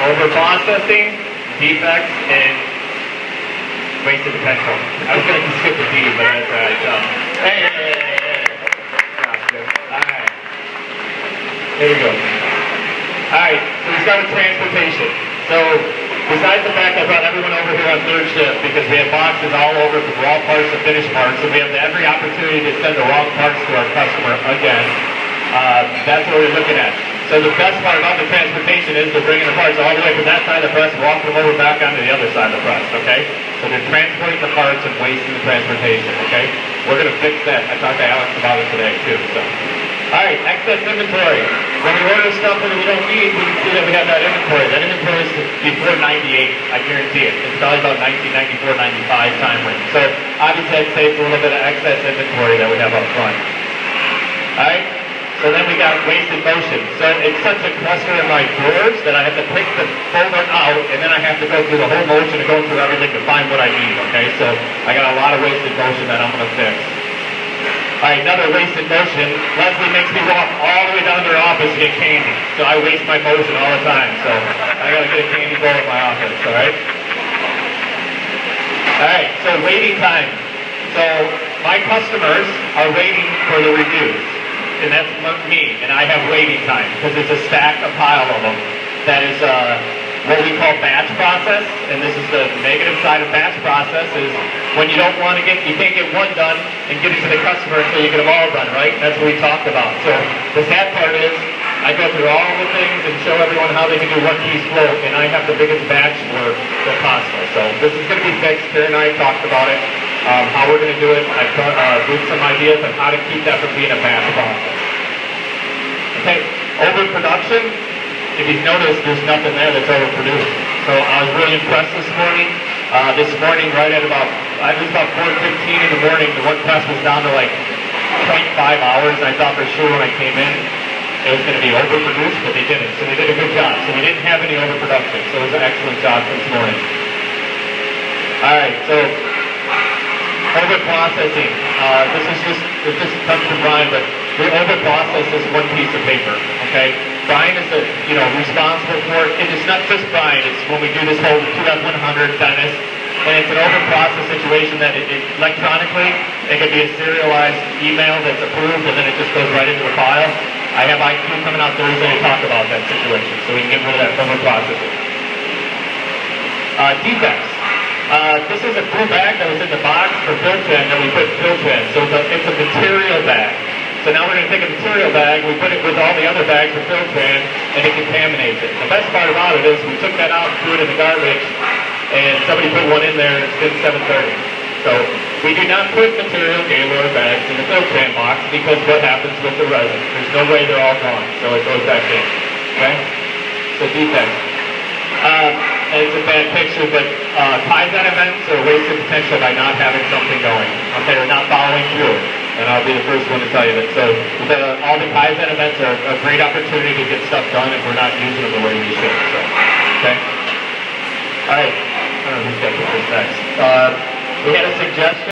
over processing, defects, and wasted potential. I was going to skip the D, but that's all right. Hey. All right. Here we go. All right, so we start with transportation. So besides the fact I brought everyone over here on third shift because we have boxes all over from raw parts to finished parts, so we have every opportunity to send the wrong parts to our customer again. That's what we're looking at. So the best part about the transportation is they're bringing the parts all the way from that side of the press, walking them over back onto the other side of the press, okay? So they're transporting the parts and wasting the transportation, okay? We're going to fix that. I talked to Alex about it today, too, so. All right, excess inventory. When we order stuff that we don't need, we can see that we have that inventory. That inventory is before 98, I guarantee it. It's probably about 1994, 95 time range. So obviously I'd say it's a little bit of excess inventory that we have up front. All right? So then we got wasted motion. So it's such a cluster in my drawers that I have to pick the folder out, and then I have to go through the whole motion and go through everything to find what I need, okay? So I got a lot of wasted motion that I'm going to fix. All right, another wasted motion. Leslie makes me walk all the way down to her office to get candy. So I waste my motion all the time. So I got to get a candy bowl at my office, all right? All right, so waiting time. So my customers are waiting for the reviews. And that's me, and I have waiting time because it's a stack, a pile of them. That is what we call batch process, and this is the negative side of batch process is when you don't want to you can't get one done and get it to the customer until you get them all done, right? That's what we talked about. So the sad part is I go through all the things and show everyone how they can do one-piece float, and I have the biggest batch work that possible. So this is going to be fixed. Karen and I talked about it. How we're going to do it. I've moved some ideas on how to keep that from being a batch process. Okay, overproduction. If you've noticed, there's nothing there that's overproduced. So I was really impressed this morning. Right at about, it was about 4:15 in the morning, the one press was down to like 0.5 hours, and I thought for sure when I came in, it was going to be overproduced, but they didn't. So they did a good job. So we didn't have any overproduction. So it was an excellent job this morning. All right, so overprocessing. It just comes from Brian, but we overprocess this one piece of paper, okay? Brian is responsible for it. And it's not just Brian, it's when we do this whole 2F100 Dennis, and it's an overprocess situation that electronically, it could be a serialized email that's approved, and then it just goes right into the file. I have IQ coming out Thursday to talk about that situation, so we can get rid of that overprocessing. Defects. This is a blue bag that was in the box for Filtran that we put Filtran. So it's a material bag. So now we're going to take a material bag, we put it with all the other bags for Filtran, and it contaminates it. The best part about it is we took that out and threw it in the garbage, and somebody put one in there, and it's been 7:30. So we do not put material Gaylord bags in the Filtran box because what happens with the resin? There's no way they're all gone, so it goes back in. Okay? So defects. It's a bad picture, but Kaizen events are wasted potential by not having something going. Okay, or not following through. And I'll be the first one to tell you that. So all the Kaizen events are a great opportunity to get stuff done if we're not using them the way we should. So, okay? All right. I don't know who's got to put this next. We had a suggestion.